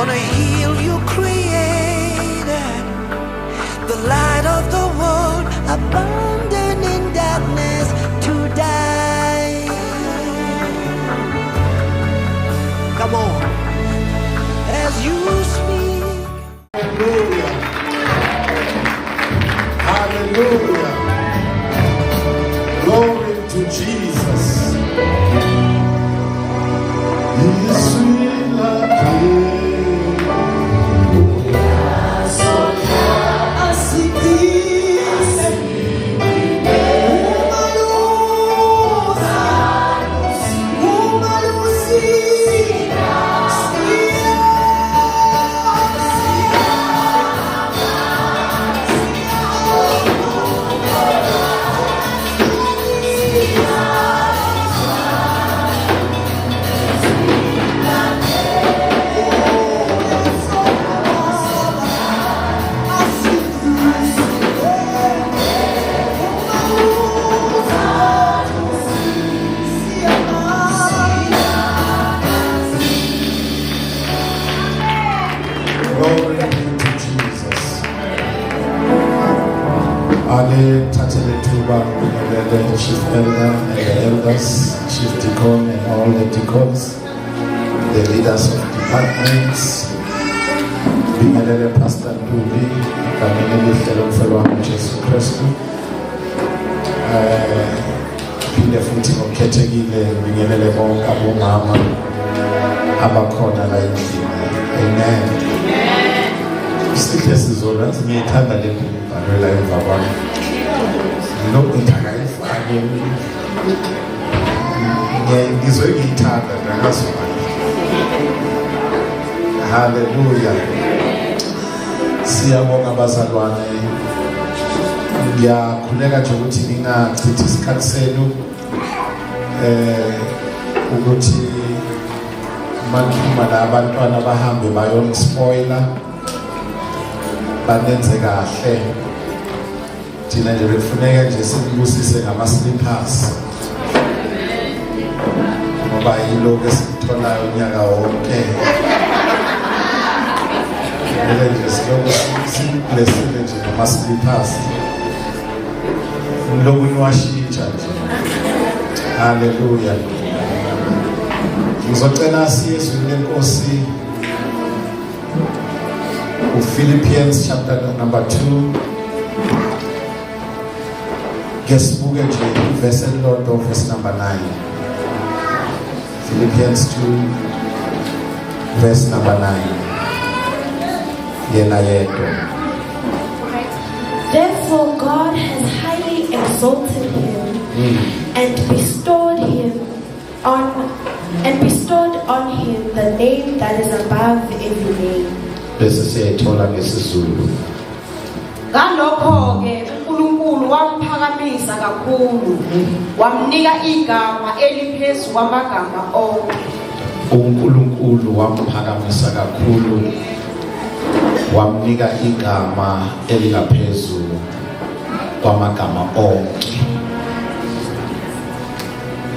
on a hill you created, the light of the world, abandoned in darkness to die. Come on, as you speak. Hallelujah. Hallelujah. Glory to Jesus. He's sweet like the chief elder and the elders, chief deacon and all the deacons, the leaders of departments, Bingelele Pastor Nduli, Bingelele fellow Jesus Christ, Pinde futhi ngokethekile Bingelele bonke abomama abakhona la endlini. Amen. Sihle sizona ngiyithanda le mbhalo la emva kwami. Hallelujah. Siyabonga bazalwane. Ngiyakhuleka nje ukuthi ningachithi isikhathi senu ukuthi mathuma la abantwana bahambe bayonispoiler banenze kahle. Thina nje bekufuneka nje sikubusise ngama-slippers ngoba yilokhu esikutholayo unyaka wonke. Kumele nje silokhu sikublessile nje ngama-slippers, lokhu niwashintsha nje. Haleluya. Ngizocela siye ezwini lenkosi uPhilippians chapter number 2. Ngesibukwe nje verse elilodwa verse number 9. Philippians 2 verse number 9. Yena yedwa. Therefore God has highly exalted him and bestowed on him the name that is above every name. Bese siyayithola ngesizulu. Ngalokho-ke uNkulunkulu wamphakamisa kakhulu, wamnika igama eliphezu kwamagama onke. uNkulunkulu wamphakamisa kakhulu, wamnika igama eliphezulu kwamagama onke.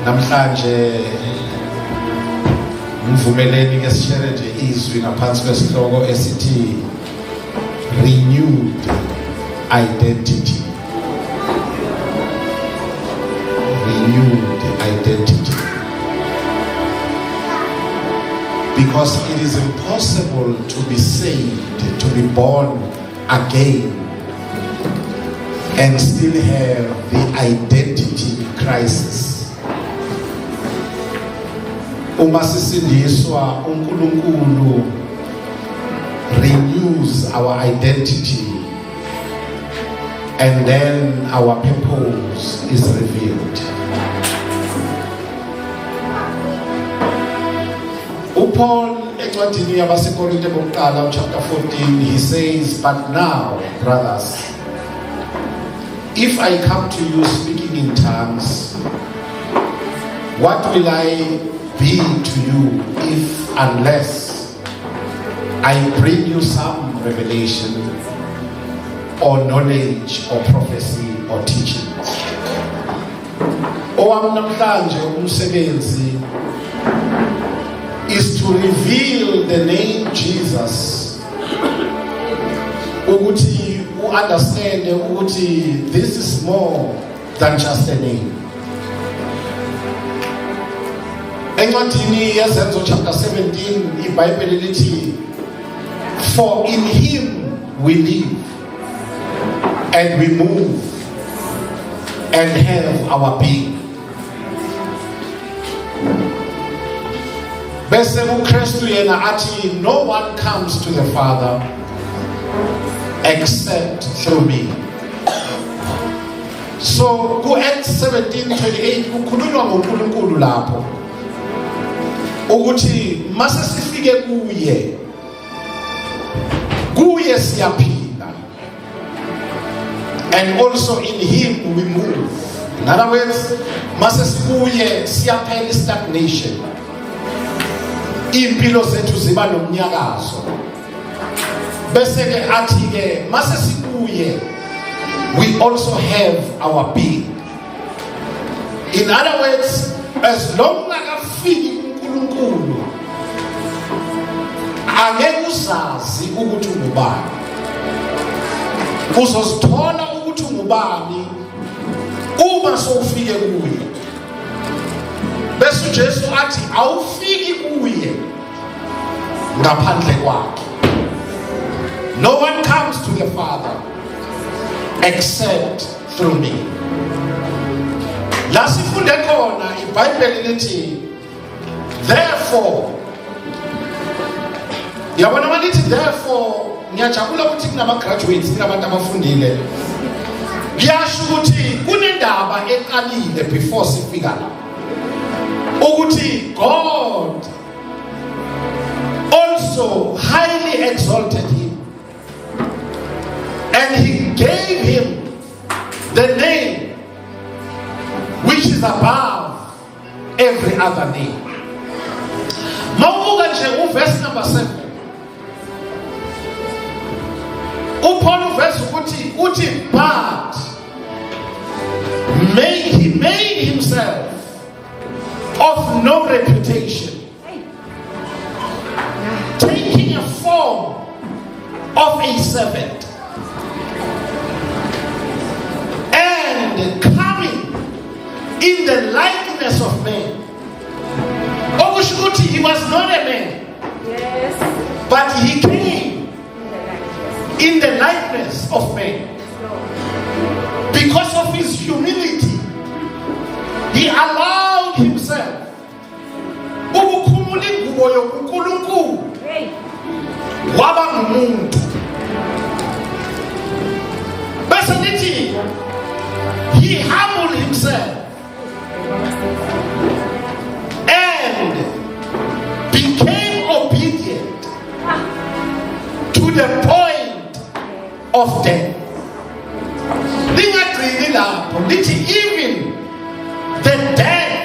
Namhlanje mvumeleni ke sishere nje izwi ngaphansi kwesihloko esithi renewed identity. Renewed identity. Because it is impossible to be saved, to be born again, and still have the identity crisis. Uma sisindiswa, uNkulunkulu renews our identity, and then our purpose is revealed. Paul encwadini yabaseKorinte bokuqala chapter 14, he says, but now, brothers, if I come to you speaking in tongues, what will I be to you if unless I bring you some revelation or knowledge or prophecy or teaching? Owami namhlanje umsebenzi is to reveal the name Jesus. Ukuthi understand ukuthi this is more than just a name. Encwadini yezenzo chapter 17 iBhayibheli lithi, for in him we live and we move and have our being. Bese uKristu yena athi, no one comes to the Father except through me. So ku-Acts 17:28 kukhulunywa ngoNkulunkulu lapho ukuthi mase sifike kuye siyaphila, and also in him we move. In other words, mase sikuye siyaphela stagnation, impilo zethu ziba nomnyakazo. Bese ke athi ke mase sikuye we also have our being. In other words, as long nakafiki uNkulunkulu angeke uzazi ukuthi ungubani. Uzozithola ukuthi ungubani uma sowufike kuye. Bese uJesu athi awufiki kuye ngaphandle kwakhe. No one comes to the Father except through me. La sifunde khona iBhayibheli lithi, therefore, yabona malithi therefore, ngiyajabula ukuthi kunama graduates kunabantu abafundile. Ngiyasho ukuthi kunendaba eqalile before sifika la. Ukuthi God also highly exalted him, and he gave him the name which is above every other name. Mawubuka nje verse number 7. Upon verse uthi but he made himself of no reputation, taking a form of a servant, and coming in the likeness of men. He was not a man, Yes. but he came in the likeness of men. Because of his humility, he allowed himself ukukhumula ingubo yokuNkulunkulu waba ngumuntu. Bese lithi he humbled himself and became obedient to the point of death. Lingagcini lapho lithi even the death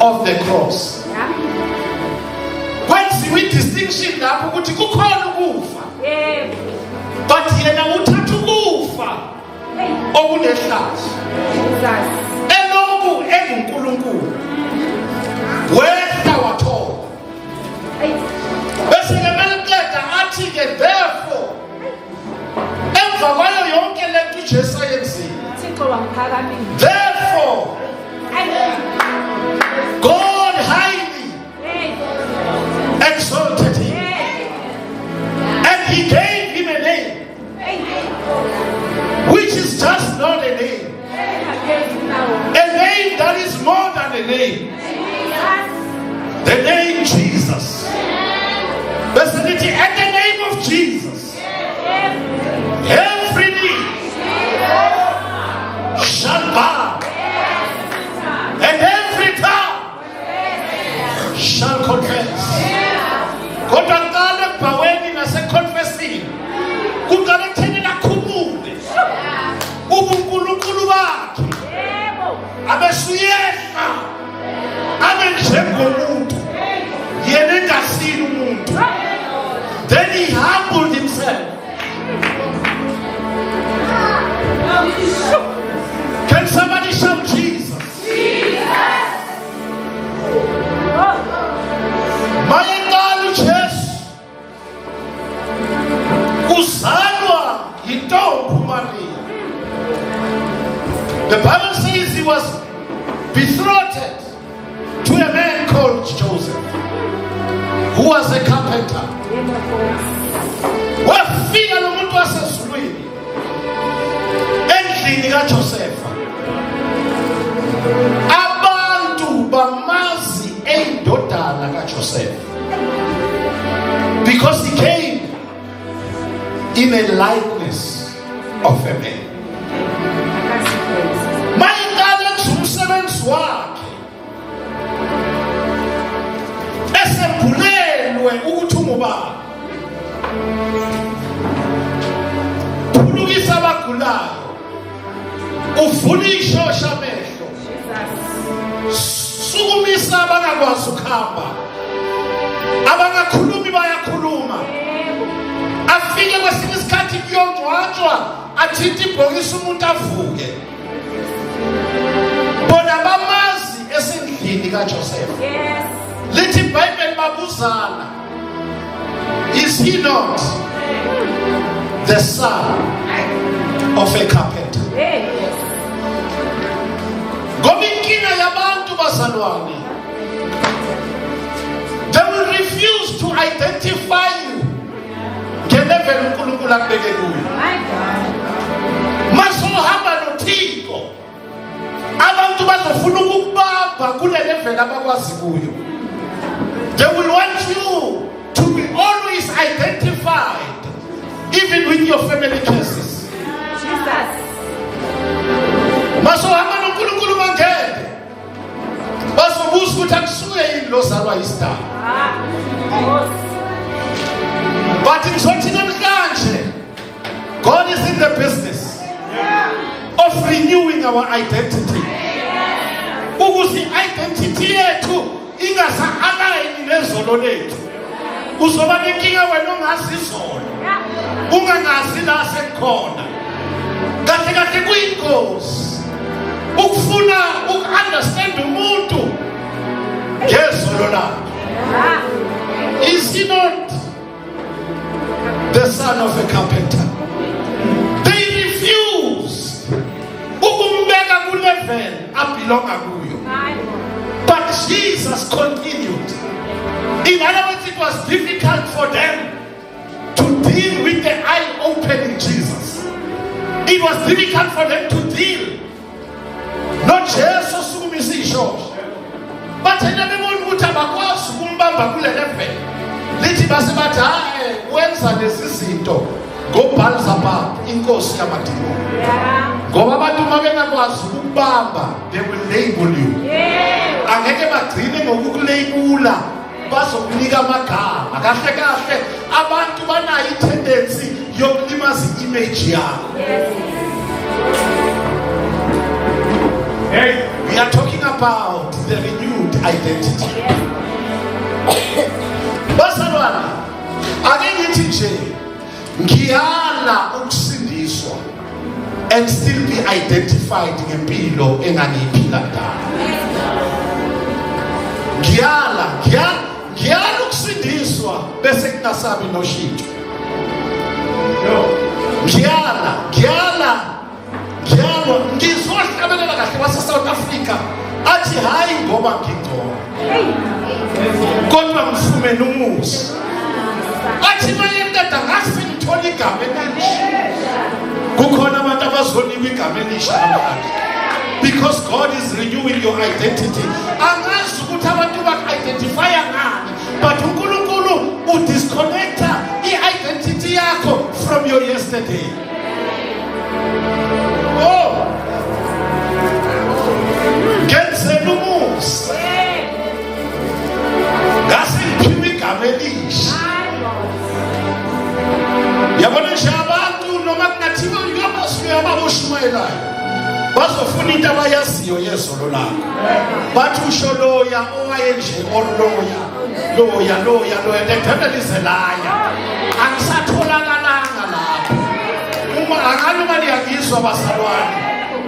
of the cross. Kwenziwa distinction lapho ukuthi kukhona ukufa, but yena uthatha ukufa okunehlazo eloku enguNkulunkulu wehla wathola. Bese ke maliqeda athi ke therefore emva kwayo yonke lento uJesu ayenzile, therefore God highly exalted him, and he gave him a name which is just not a name that is more than a name, the name Jesus. At the name of Jesus, every knee shall bow, and every tongue shall confess. Kodwa ngale bhaweni naseconfessing kuqala kutheni nakhumule ubuNkulunkulu bakhe abesuyehla abe njengomuntu yena engasini umuntu. Then he humbled himself. Can somebody The Bible says he was betrothed to a man called Joseph, who was a carpenter. Wafika lo muntu wasezulwini endlini kaJosepha. Abantu bamazi endodana kaJosepha because he came in a likeness of a man. Mayingale ngumsebenzi wakhe esembulelwe ukuthi ungubaba. Phulukisa abagulayo, uvula ishosha amehlo, sukumisa abangakwazi ukuhamba, abangakhulumi bayakhuluma, afike kwesinye isikhathi kuyongcwatshwa athinta ibhokisi umuntu avuke. Bona bamazi esendlini kaJoseph. Lithi iBhayibheli babuzana, is he not the son of a carpenter? Ngoba inkinga yabantu bazalwane, they will refuse to identify you ngelevel uNkulunkulu akubeke kuyo. Masohamba noThixo, abantu bazofuna ukubamba kule level abakwazi kuyo. They will want you to be always identified, even with your family cases. Masohamba noNkulunkulu mangeke bazobuza ukuthi akusuke yini lo zalwa istar. But ngizothi namhlanje, God is in the business of renewing our identity. Ukuze identity yethu ingasa-align nezolo lethu. Uzoba nenkinga wena ongazi izolo, ungangazi la sekhona. Kahle kahle kuyingozi ukufuna uku-understand umuntu ngezolo lakhe. Is he not the son of a carpenter? They refused ukumbeka ku-level abelonga kuyo. But Jesus continued. In other words, it was difficult for them to deal with the eye-opening Jesus. It was difficult for them to deal. Not Jesus sukumisa ishosha, but enabebona ukuthi abakwazi ukumbamba kule level. Lithi base bathi hayi wenza lezi zinto ngoBhalzabub, inkosi yamadimoni. Ngoba abantu mabengakwazi ukubamba, they will label you. Angeke bagcine ngokukulabula, bazokunika amagama. Kahle kahle abantu banayo itendency yokulimaza image yakho. Hey, we are talking about the renewed identity. Bazalwane, ake ngithi nje ngiyala ukusindiswa and still be identified ngempilo engangiyiphila kudala. Ngiyala ukusindiswa bese kungasabi noshintsho. Ngiyala ngizohlabelela kahle wase-South Africa athi hayi ngoba ngigcoka kodwa ngifumene umusa. Athi manje mntata ngase ngithola igama elisha. Kukhona abantu abazonikwa igama elisha namhlanje because God is renewing your identity. Angazi ukuthi abantu baku-identifya ngani, but uNkulunkulu udisconnecta i-identity yakho from your yesterday. Oh, ngenzela umusa ngase ngiphiwe igama elisha. Yabona nje abantu noma kungathiwa uyabasuya ababoshumayelayo bazofuna into abayaziyo yezolo lakho. Bathi usho loya owayenje loya the devil is a liar. Angisatholakala lapho. Uma liyangizwa bazalwane,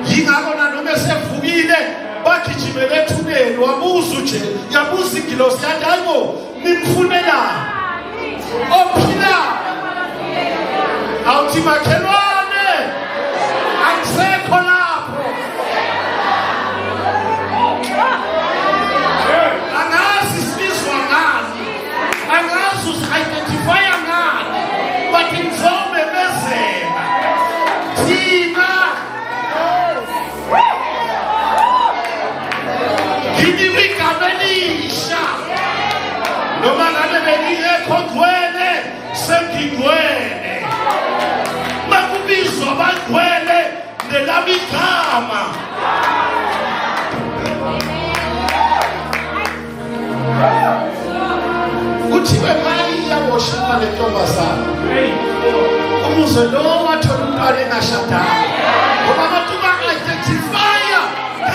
yingakona noma esevukile bagijimele ethuneni wabuza nje, yabuza ingilosi yathi hayibo nimfunela ophila. Awuthi makhelwane angisekho lapho. lelami igama. Kuthiwe mayi yawoshipa le ntombazana. Umuze lo wathola umntwana engashadanga. Ngoba abantu ba-identifya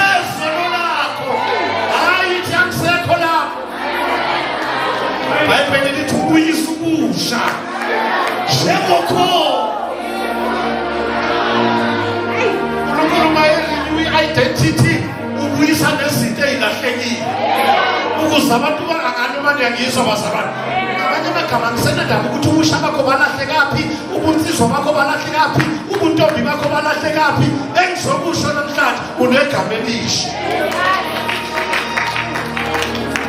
ezono lakho. Hayi ithi akusekho lapho. Bayibhele lithi ubuyisa ubusha. Njengokho. uNkulunkulu i-identity ubuyisa nezinto ezilahlekile. Ukuze abantu bangangani manje ngizwa bazalwane. Abanye amagama ngisenandaba ukuthi ubusha bakho balahle kaphi, ubunsizwa bakho balahle kaphi, ubuntombi bakho balahle kaphi. Engizokusho namhlanje unegama elisha.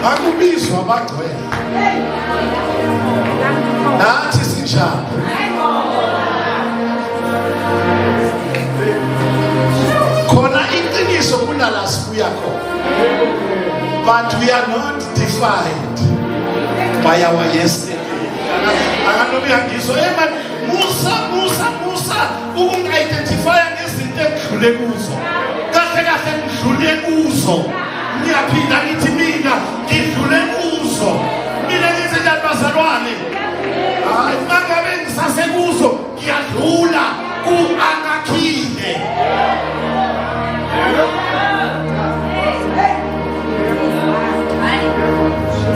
Akubizwa abagcwele. Nathi sinjalo. Khona iqiniso kunala sibuya khona. But we are not defined by our yesterday. Musa ukungi-identifya ngezinto engidlule kuzo. Kahle kahle ngidlule kuzo. Ngiyaphinda ngithi mina ngidlule kuzo. Mina ngithi njani bazalwane? Hayi mangabe ngisasekuzo ngiyadlula ku-Anakhile.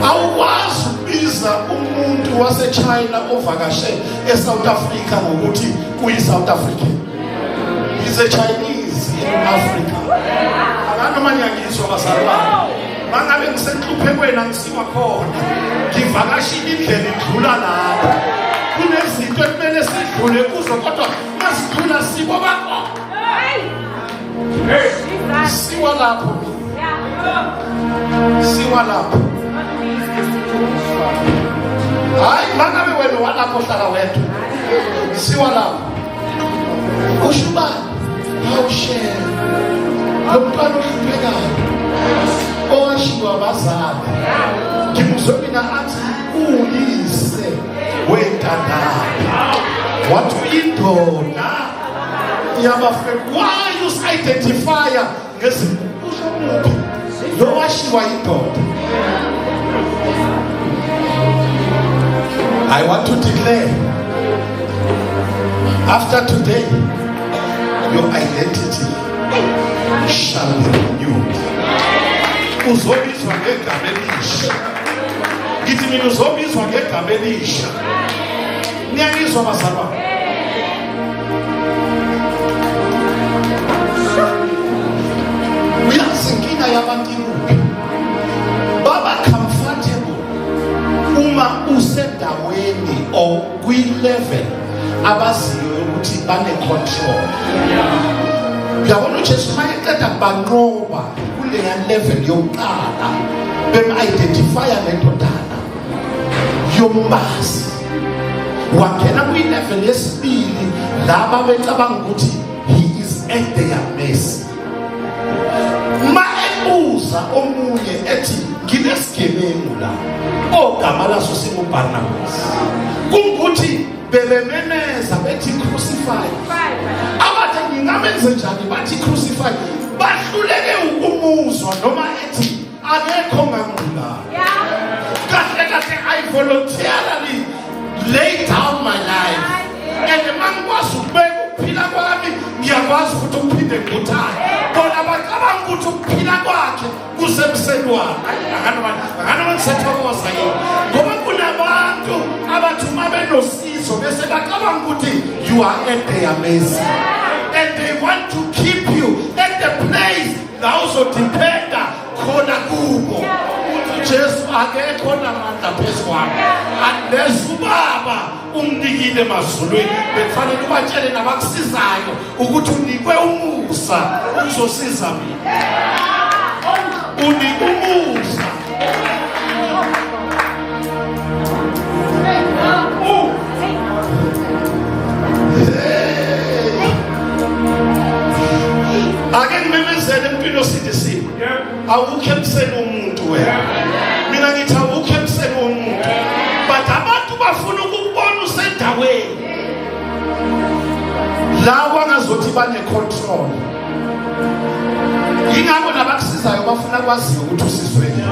Awukwazi ukubiza umuntu waseChina ovakashe eSouth Africa ngokuthi uyi-South African. He's a Chinese in Africa. Akanoma ngiyangizwa bazalwane. Mangabe ngisenhluphekweni angisiwa khona. Ngivakashile indlela idlula lapho. Kunezinto ekumele sidlule kuzo kodwa masidlula sibo bakho. Siwa lapho. Siwa lapho. Hayi mangabe wena walapho hlala wedwa. Siwa lapho. Ushuba awushare. Lo mntwana ohluphekayo. Owashiwa abazali. Ngimuzwe mina athi uyise wentandane. Wathi uyindoda. Yabafeka. Why you identify ngezinto? Lo washiwa indoda. I want to declare, after today, your identity shall be renewed. Uzobizwa ngegama elisha. Ngithi mina uzobizwa ngegama elisha. Niyangizwa bazalwane? Uyazi inkinga yabantu ikuphi? Baba comfortable uma usendaweni or kwi-level abaziyo ukuthi bane-control. Uyabona uJesu mayeqeda banqoba kuleya level yokuqala bem-identifya lendodana yombazi. Wangena kwi-level yesibili laba becabanga ukuthi he is at their mercy. Uza omunye ethi nginesigebengu la ogama laso singuBarnabas. Kungukuthi bebememeza bethi crucify. Abathe ngingamenze njani bathi crucify. Bahluleke ukumuzwa noma ethi akekho ngangqula. Kahle kahle I voluntarily lay down my life. And mangikwazi ukubeka ukuphila kwami ngiyakwazi ukuthi uphinde ngikuthande. Bona bacabanga ukuthi ukuphila kwakhe kusemseni wami. Akanoma ngisathokoza yini. Ngoba kunabantu abathi uma benosizo bese bacabanga ukuthi you are at their mercy. And they want to keep you at the place la uzodependa khona kubo. Jesu akekho namandla phezu kwami. Unless ubaba umnikile emazulwini bekufanele ubatshele nabakusizayo ukuthi unikwe umusa uzosiza mina. Unikwe umusa. Ake ngimemezele empilo sithi awukho emseni womuntu wena. Mina ngithi awukho emseni womuntu. But abantu bafuna ukubona usendaweni lawa ngazothi bane control. Ingakho nabakusizayo bafuna kwaziwe ukuthi usizweni.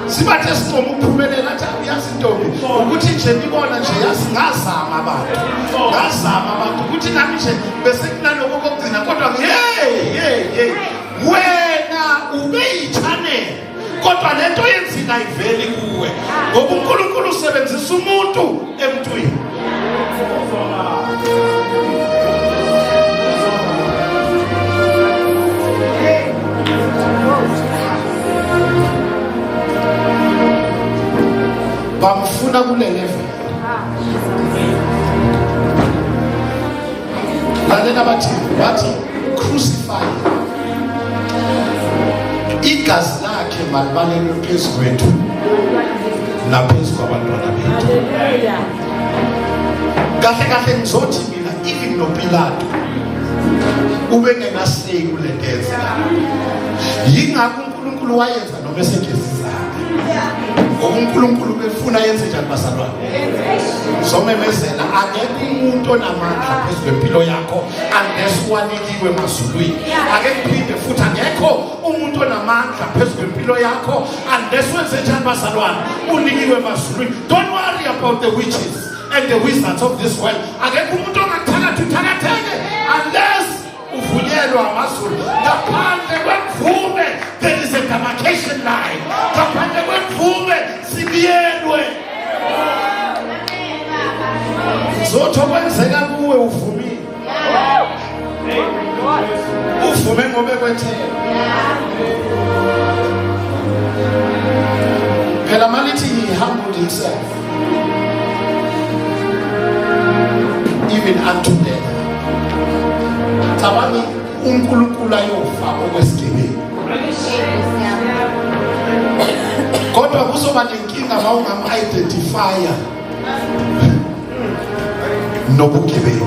Sibathe sicoma ukuphumelela athi uyazi intombi ukuthi nje nibona nje yazi ngazama abantu ukuthi nami nje bese kunaloko kokugcina kodwa hey wena ubeyithane kodwa lento yenzika ayiveli kuwe ngoba uNkulunkulu usebenzisa umuntu emntwini. Bamfuna kule level. Lalela bathi crucify. Igazi lakhe malibalelwe phezu kwethu naphezu kwabantwana bethu. Kahle ngizothi mina even noPilato ube ngenasey kule nto. Yingakho uNkulunkulu wayenza noma esegezizana. uNkulunkulu befuna yenze njani basalwane? Somemezela akekho umuntu onamandla phezu kwempilo yakho unless wanikiwe emazulwini. Akekuphinde futhi akekho umuntu onamandla phezu kwempilo yakho unless wenze njani basalwane unikiwe emazulwini. Don't worry about the witches and the wizards of this world. Akekho umuntu ongathakatheke unless uvunyelwa amazulu. Ngaphandle kwemvume there is a demarcation line. Ngaphandle kwemvume sibiyelwe. Zotho kwenzeka kuwe uvumile. Uvume ngobe kwethela. Phela malithi he humbled himself even unto death. Tabani uNkulunkulu ayofa okwesigebengu. Kodwa kuzoba nenkinga mawungam-identifya nobugebengu.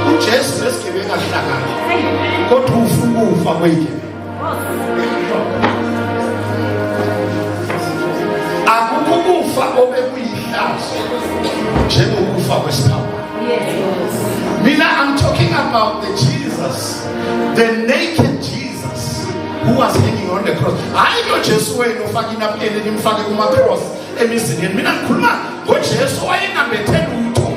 uJesu lesigebengu ahlangana kodwa ufuna ukufa kweyigebengu. Akukho ukufa obekuyihlazo njengokufa kwesithawa. Mina, I'm talking about the Jesus, the naked Jesus who was hanging on the cross. I know Jesus wenu ufaka inapeni nimfake kuma cross emizini. Mina ngikhuluma ngoJesu wayengambethe lutho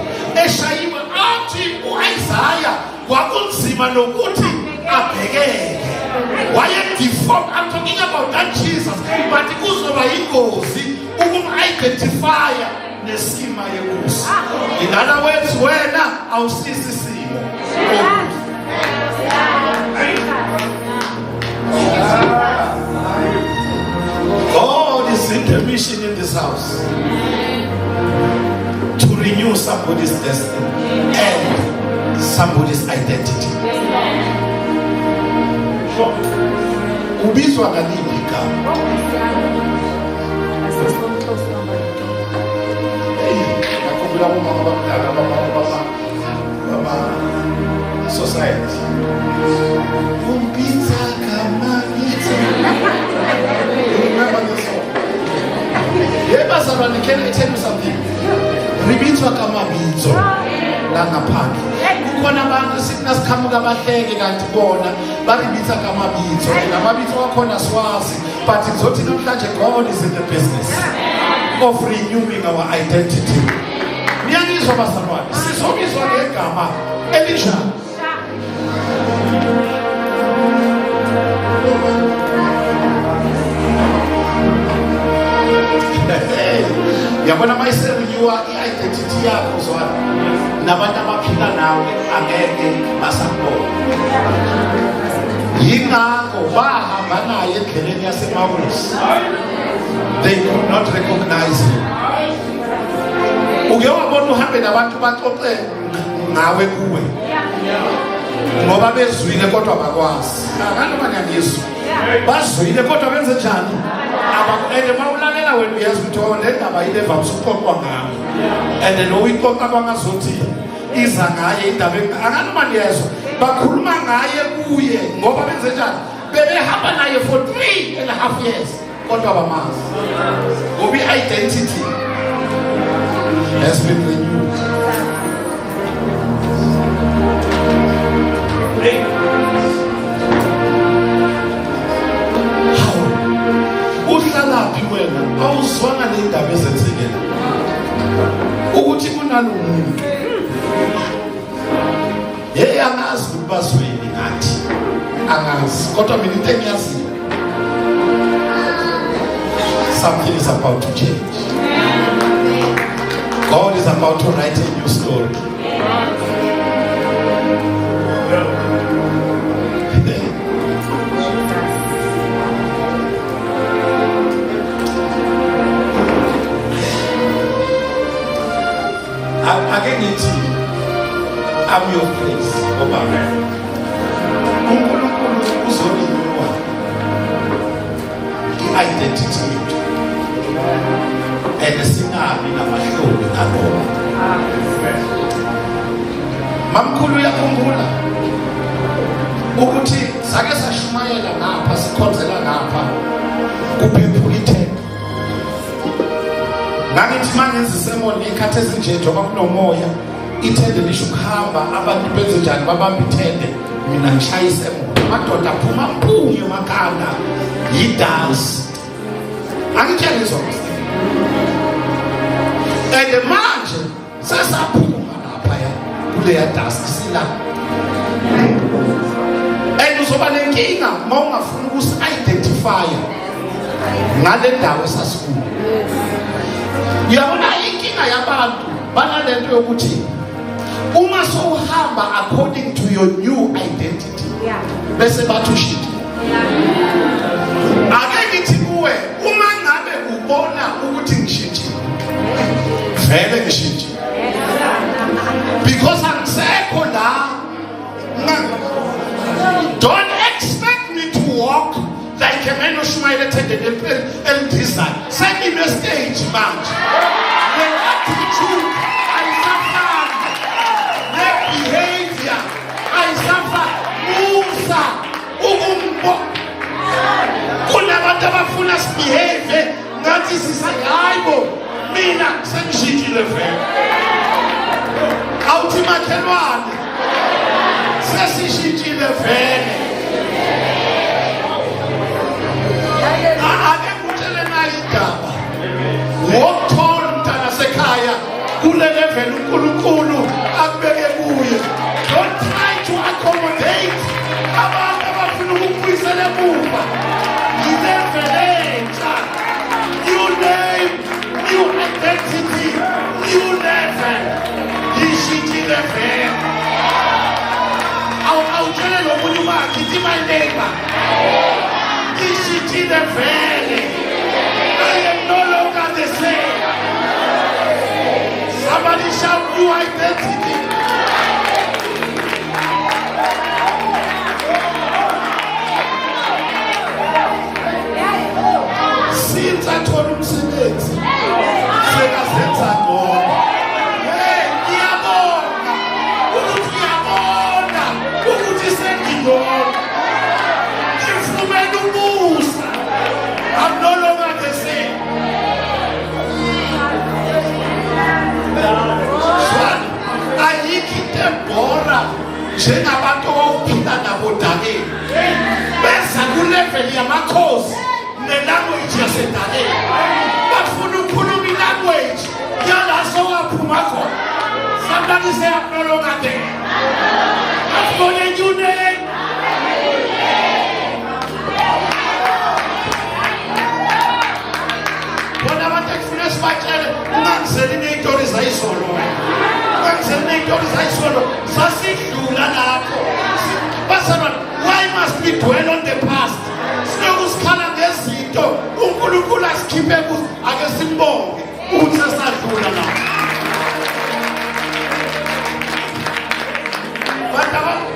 eshayiwe athi uIsaiah kwakunzima nokuthi abhekeke. Wayedeformed. I'm talking about that Jesus, but kuzoba ingozi ukum-identify nesima yenkosi. In other words, wena awusisi simo. God is in the mission in this house to renew somebody's destiny and somebody's identity. Ubizwa ngaliphi igama? Society. Remember this song? Can I tell you something? Ribizwa kama bizo la ngaphandle. Kukhona abantu sithina sikhamuka abahleke kanti bona baribitha kama bizo. Namabizo wakhona siwazi, but ngizothi namhlanje God is in the business of renewing our identity. Niyangizwa bazalwane, sizobizwa ngegama elinjani? Yabona mayiserenyuwa i-identity yakho zwana nabantu abaphila nawe angeke basakubona. Yingakho bahamba naye endleleni yaseMawusi. They could not recognize him. Uke wabona uhambe nabantu baxoxe ngawe kuwe ngoba bezwile kodwa bakwazi. Abantu banyangizwa bazwile kodwa benze njani? Abakulele mawulalela wena uyazi ukuthi le ndaba yileva usuqoqwa ngami and lo uyiqoqa bangazothi iza ngaye indaba akanoma niyezwa bakhuluma ngaye kuye ngoba benze njani? Bebehamba naye for 3.5 years kodwa bamazi ngoba i-identity has been renewed. Uhlalaphi wena awuzwanga le ndaba ezenzekela ukuthi kunalomuntu angazi ukuthi bazweni ngathi angazi kodwa mina into engiyaziyo something is about to change. God is about to write a new story. Again, I'm your place. Identity and the singer in a mashoni nalona mamkhulu yakhumbula ukuthi sake sashumayela ngapha sikhonzela ngapha kuphephula ithemba ngakithi mangenza isemoni ikhathi ezinje njengoba kunomoya ithende lisho ukuhamba abantu benze njani babamba ithende mina ngishaya isemoni amadoda aphuma mpunye emakhanda yidansi angitshengizwa and manje sesaphuma lapha kuleya dust sila and uzoba nenkinga uma ungafuna ukusi-identifya ngale ndawo esasikuyo. Uyabona inkinga yabantu banalento yokuthi uma sowuhamba according to your new identity bese bathi ushite. Ake ngithi kuwe uma ngabe ubona ukuthi ngishintshile vele ngishintshile because angisekho la. Don't expect me to walk like a man oshumayelethele elidizane. Send me a stage manje. The attitude ayisafani, the behavior ayisafani. Musa ukumbo kunabantu abafuna sibehave ngathi sisayibo mina sengishintshile vele. Awuthi makhelwane sesishintshile vele. Ake ngutshele nayi indaba ngokuthola umntana sekhaya kule level uNkulunkulu akubeke kuye. Don't try to accommodate abantu abafuna ukubuyisela emuva. Yilevel entsha, new name, new identity, new level. Yishintshile vele. Awutshele lo muntu wakhe ithi my neighbor ishintshile vele. I am no longer the same. Somebody shout new identity. Since I told him umsebenzi sekazenza ngcono. Ngiyabona ukuthi sengingcono. Ngifumene umusa. I'm no longer the same. Ayikho into ebhora njengabantu ophila nabo daleni beza kulevel yamakhosi nelanguage yasedaleni bafuna ukukhuluma ilanguage yalaso waphuma khona. Somebody say I'm no longer there. I've got a new name. Bona batekufuna sibakele ungangizeli ney'tori zayisolo wena. Ungangizeli ney'tori zayisolo sasidlula lapho. Bazalwane, why must we dwell on the past? Sinokusikhala ngezinto uNkulunkulu asikhiphe kuzo. Ake simbonge ukuthi sesadlula lapho.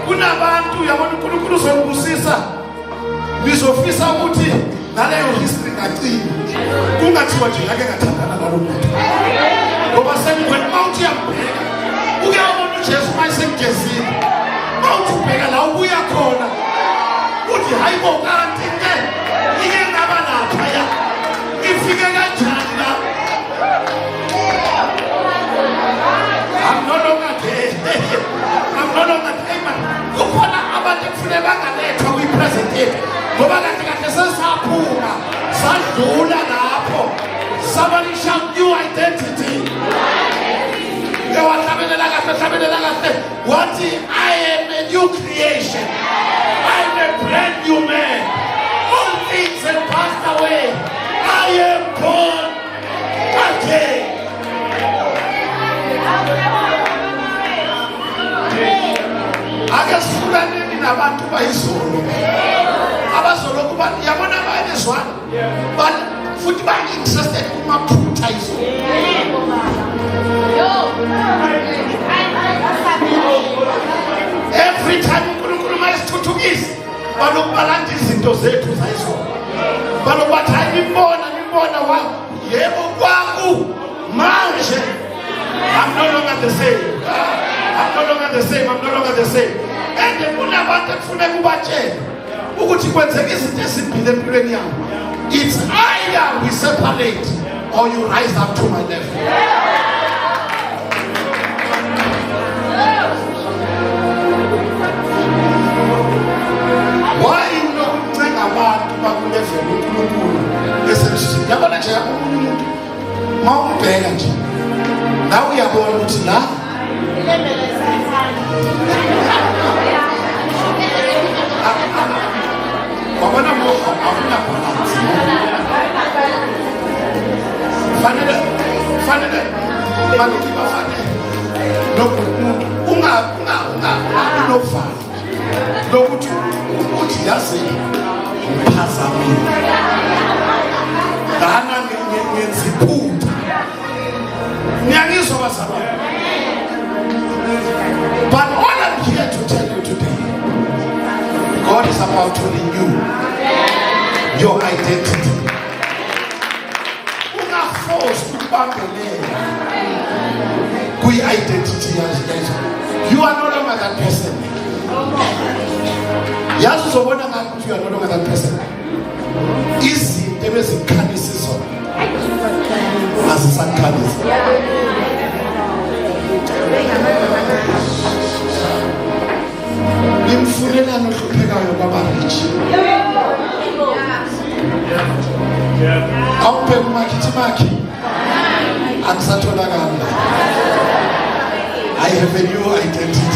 Kunabantu yabona uNkulunkulu uzobusisa nizofisa ukuthi naleyo history ngacini kungathiwa nje ake ngathandana nalo muntu ngoba sengwena mawuthi yabheka uke ubona uJesu mayesengezini mawuthi ubheka la ubuya khona uthi hayibo kanti ke ike ngaba lapha ya ifike kanjani la. I'm no longer there. I'm no longer there. Kukhona kufune bangalethwa kwi-present yethu ngoba kanti kahle sesaphuma sadlula lapho. Somebody shout new identity. What if I am a new creation? I'm a brand new man. All things have passed away. I am born again. Akasifukaneni nabantu bayizolo. Abazolo kuba yabona bayezwana. Futhi ba interested kumaphutha izolo. Every time uNkulunkulu mayisithuthukisa balokubalanda izinto zethu zayizolo. Balokuthi ngibona wa yebo kwaku manje. I'm no longer the same. I'm no longer the same. And kunabantu ekufuna kubatshela ukuthi kwenzeka izinto eziphile empilweni yami. It's either we separate or you rise up to my level. Why nokucenga abantu bakulevel uNkulunkulu esemsini? Yabona nje umuntu mawumbheka nje nawe uyabona ukuthi la wabona moha awuna balance. Fanele maloki bafane nokumuntu unofana lokuthi yazi uphazamile dana ngenziphutha ngiyangizwa bazalwane. But all I'm here to tell you today, God is about to renew your identity. Forced to bambelela kwi-identity yazo. You are no longer that person. Yazi uzobona ngathi you are no longer that person. Izinto ebezikhalisa izona azisakhalisa. Imfunelano ohluphekayo kwaba-rich. Awubheka umakhithi makhe angisatholakala. I have a new identity.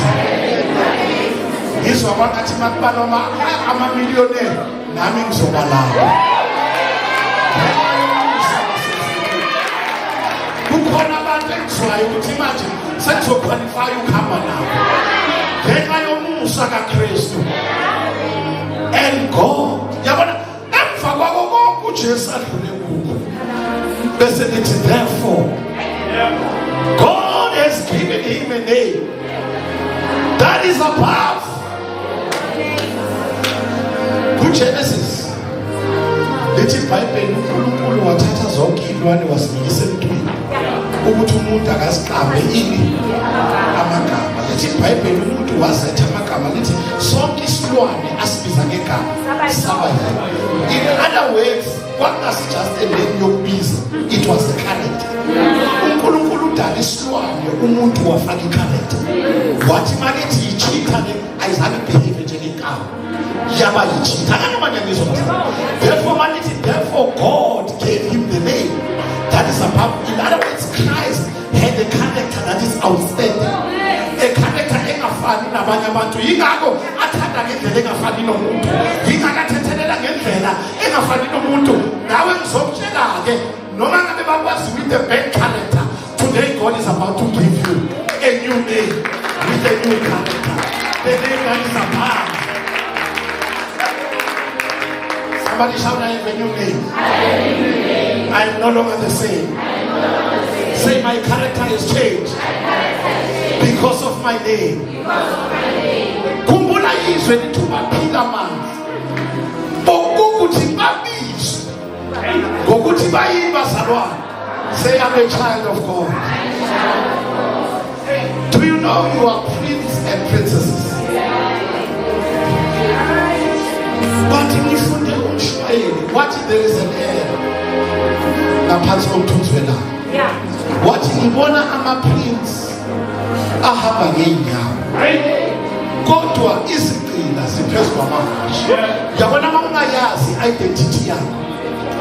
Ngizwa bangathi makubalwa amamiliyoneri nami ngizoba lapho. Kukhona abantu engizwayo ukuthi manje sengizoqualify ukuhamba nabo ngenxa yomusa kaKristu. And God yabona emva kwako konke uJesu adlule kuko bese lithi therefore God has given him a name that is above. Genesis lithi iBhayibheli uNkulunkulu wathatha zonke izilwane wasinikisa emntwini ukuthi umuntu akaziqambe ini amagama. Lithi iBhayibheli umuntu wazetha amagama lithi sonke isilwane asibiza ngegama saba yini. In other words, kwakungasi just a name yokubiza, it was a character. uNkulunkulu udala isilwane umuntu wafaka i-character. Wathi makethi yichitha le ayizange behave njengegama yaba yichitha. Therefore God gave him the name that is above. In other words, Christ had a character that is outstanding, a character engafani nabanye abantu. Yingakho athanda ngendlela engafani nomuntu, yingakho athethelela ngendlela engafani nomuntu. Nawe ngizokutshela-ke noma ngabe bakwazi with a bad character, today God is about to give you a new name with a new character, the name that is above. Somebody shout, I have a new name. I am no longer the same. Say, my character has changed because of my name. Kumbula izwe lithi baphila manje bokuthi babizwe ngokuthi bayini bazalwane. Say, I'm a child of God. Do you know you are princes and princesses? But ngifunde umshayeli wathi there is an air ngaphansi komthunzi welanga. Wathi ngibona ama-prince ahamba ngeenyawo kodwa izigcina ziphezu kwamahashe. Yabona uma ungayazi identity yakho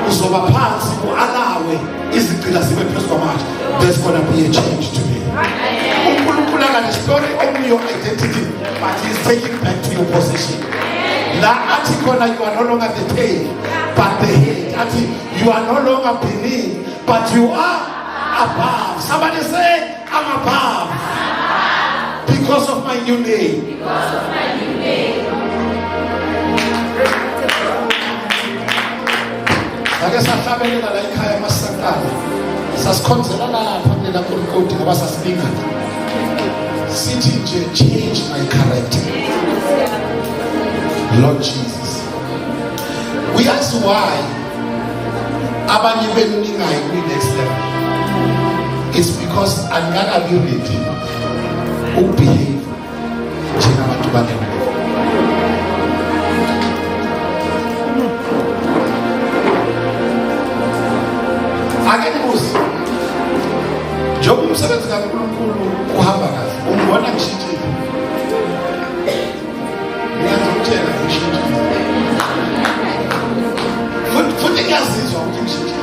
uzoba phansi ualawe izigcina zibe phezu kwamahashe. There's gonna be a change today. uNkulunkulu akanesitori on your identity, but he's taking back to your position. La athi khona you are no longer the tail but the head. Athi you are no longer beneath but you are above. Somebody say, I'm above because of my new name. Because of my new name. Ake sahlabelela la ekhaya masakala. Sasikhonzela lapha mina kuNkulunkulu ngoba sasilingana. Sithi nje change my character. Lord Jesus. We ask why abanye beningayo kwi next level. It's because I'm gonna be ready to behave njengabantu balena. Akenibuzi. Njengoba umsebenzi kaNkulunkulu uhamba kahle, umbona ngishintshile. Ngiyazitshela ngishintshile. Futhi ngiyazizwa ukuthi ngishintshile.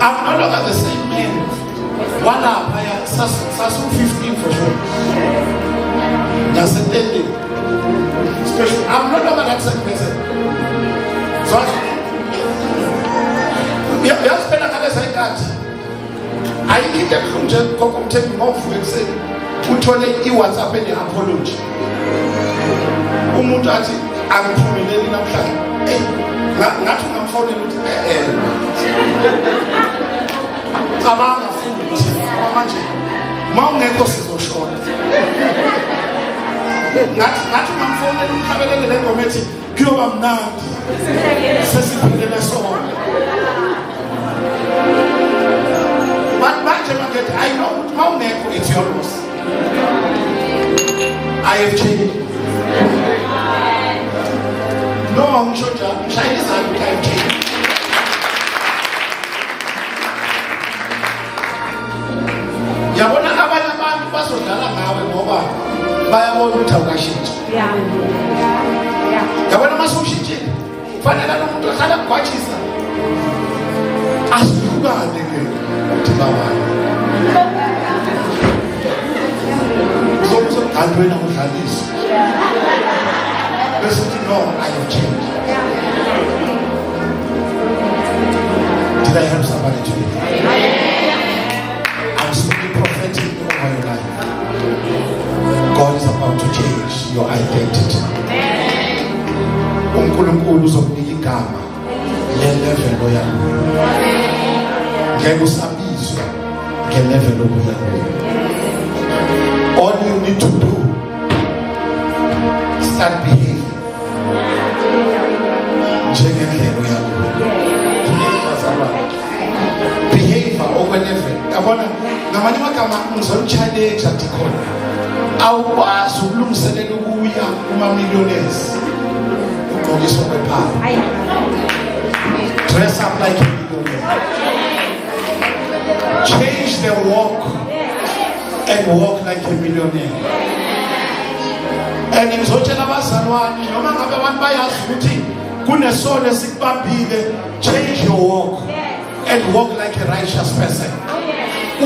I'm no longer the same man. Walapha sasu 15 for sure. That's a daily. Special. I'm no longer that same person. So yaspenda kale sayikati. Ayikho nje kokumthemba ngovuka ekseni. Uthole iWhatsApp ene apology. Umuntu athi angiphumeleli namhlanje. Ngathi ngamfonela ukuthi cabanga futhi manje mawungekho sizoshona. Ngathi ngamfonela umkhabelele le ngoma ethi kuyoba mnandi. Sesiphelele sonke. But manje makethi I know mawungekho it's your loss. I have changed. No, I'm sure Chinese have changed. Yabona abanye abantu bazodlala ngawe ngoba bayabona ukuthi awukashintsha. Yabona masushintshile. Fanele umuntu ohlala kwajisa. Asihlukane ke ukuthi babani. Uzomzokhantu wena udlalisa. Bese uthi no, I have changed. Did I help somebody today? I'm speaking prophetic over your life. God is about to change your identity. uNkulunkulu uzokunika igama le-level oyakuyo. Ngeke usabizwa nge-level oyakuyo. All you need to do, start behaving njengendlela oyakuyo. Behavior okwe-level. Yabona ngamanye amagama ngizolu-challenge athi khona awukwazi ukulungiselela ukuya kuma-millionaires ugqokiswa kwephala. Dress up like a millionaire. Change the walk and walk like a millionaire. And ngizotshela abazalwane noma ngabe abantu bayazi ukuthi kunesono esikubambile, change your walk and walk like a righteous person.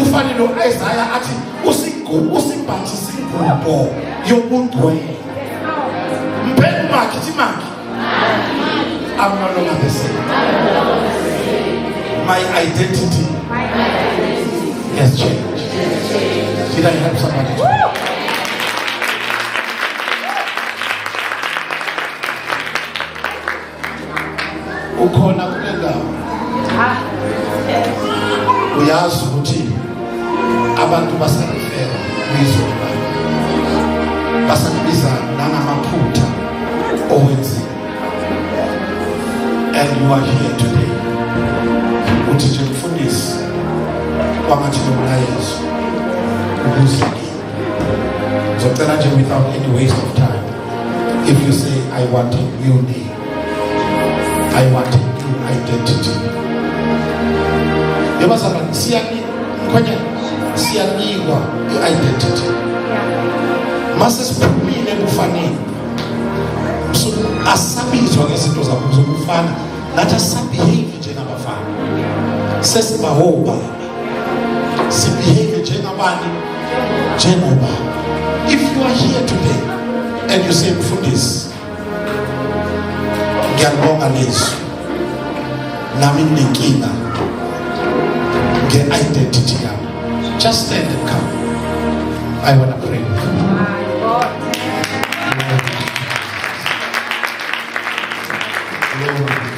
Ufanele uIsaiah athi usibhathise ingubo yobungcwele. Mpeni makhe ithi makhe. I'm no longer the same. My identity has changed. Did I help somebody today? Ukhona kule ndawo. Uyazi ukuthi abantu basalifela kwizwe labo. Basalibiza nangamaphutha owenziwe. And you are here today. Uthi nje mfundisi kwamathi nomlayezo ukuze ngizocela nje without any waste of time. If you say I want a new name, I want a new identity. Yabazalwane siyanikwa i-identity. mase siphumile ebufaneni, so asabizwa ngezinto zabo zokufana, nathi asabehave njengabafana, sesibahoba, sibehave njengabani, njengobaba. If you are here today and you say, Mfundisi, ngiyabonga lezo, nami nginenkinga nge-identity yami, just stand and come. I want to pray with you. Glory.